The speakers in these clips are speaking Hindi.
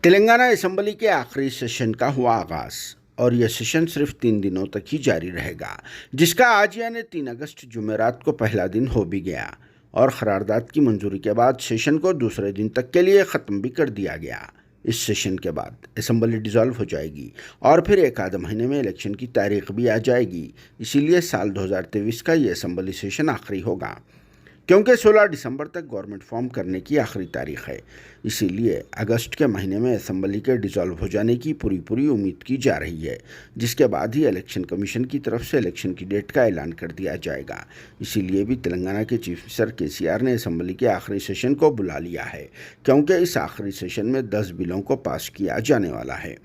तेलंगाना असेंबली के आखिरी सेशन का हुआ आगाज और यह सेशन सिर्फ 3 दिनों तक ही जारी रहेगा, जिसका आज यानी 3 अगस्त जुमेरात को पहला दिन हो भी गया और करारदाद की मंजूरी के बाद सेशन को दूसरे दिन तक के लिए ख़त्म भी कर दिया गया। इस सेशन के बाद असेंबली डिसॉल्व हो जाएगी और फिर एक आध महीने में इलेक्शन की तारीख भी आ जाएगी। इसीलिए साल 2023 का ये असेंबली सेशन आखिरी होगा, क्योंकि 16 दिसंबर तक गवर्नमेंट फॉर्म करने की आखिरी तारीख है। इसीलिए अगस्त के महीने में असेंबली के डिसॉल्व हो जाने की पूरी उम्मीद की जा रही है, जिसके बाद ही इलेक्शन कमीशन की तरफ से इलेक्शन की डेट का ऐलान कर दिया जाएगा। इसीलिए भी तेलंगाना के चीफ मिनिस्टर केसीआर ने असेंबली के आखिरी सेशन को बुला लिया है, क्योंकि इस आखिरी सेशन में 10 बिलों को पास किया जाने वाला है,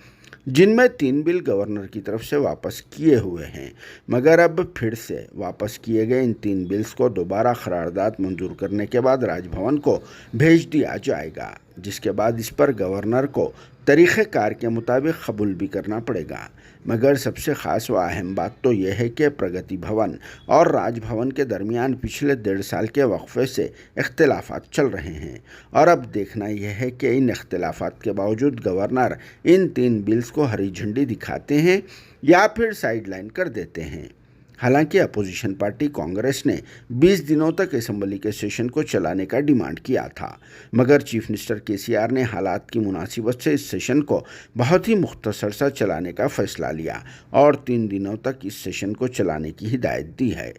जिनमें 3 बिल गवर्नर की तरफ से वापस किए हुए हैं। मगर अब फिर से वापस किए गए इन 3 बिल्स को दोबारा करारदाद मंजूर करने के बाद राजभवन को भेज दिया जाएगा, जिसके बाद इस पर गवर्नर को तरीक़ेकार के मुताबिक कबूल भी करना पड़ेगा। मगर सबसे ख़ास व अहम बात तो यह है कि प्रगति भवन और राजभवन के दरमियान पिछले 1.5 साल के वक्फे से इख्तिलाफ़ात चल रहे हैं और अब देखना यह है कि इन इख्तिलाफ़ात के बावजूद गवर्नर इन 3 बिल्स को हरी झंडी दिखाते हैं या फिर साइडलाइन कर देते हैं। हालांकि अपोजिशन पार्टी कांग्रेस ने 20 दिनों तक असेंबली के सेशन को चलाने का डिमांड किया था, मगर चीफ मिनिस्टर केसीआर ने हालात की मुनासिबत से इस सेशन को बहुत ही मुख्तसर सा चलाने का फैसला लिया और 3 दिनों तक इस सेशन को चलाने की हिदायत दी है।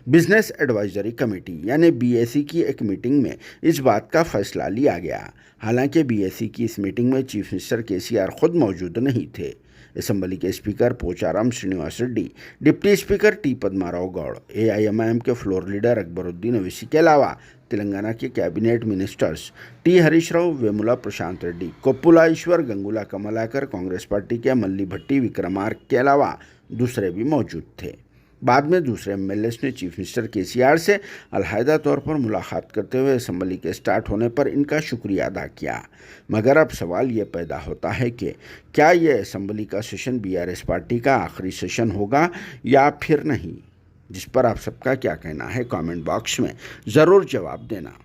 बिजनेस एडवाइजरी कमेटी यानी बीएसी की एक मीटिंग में इस बात का फैसला लिया गया। हालांकि बीएसी की इस मीटिंग में चीफ मिनिस्टर केसीआर खुद मौजूद नहीं थे। असेंबली के speaker Pocharam Srinivas Reddy, deputy speaker T Padmarao Goud, AIMIM के फ्लोर लीडर अकबरुद्दीन ओवैसी के अलावा तेलंगाना के cabinet ministers T Harish Rao, Vemula Prashanth Reddy, Koppula Eshwar, Gangula Kamalakar, Congress party के मल्ली भट्टी विक्रमार्क के अलावा दूसरे भी मौजूद थे। बाद में दूसरे एमएलएस ने चीफ मिनिस्टर केसीआर से अलहदा तौर पर मुलाकात करते हुए असेंबली के स्टार्ट होने पर इनका शुक्रिया अदा किया। मगर अब सवाल ये पैदा होता है कि क्या ये असेंबली का सेशन बीआरएस पार्टी का आखिरी सेशन होगा या फिर नहीं, जिस पर आप सबका क्या कहना है कमेंट बॉक्स में ज़रूर जवाब देना।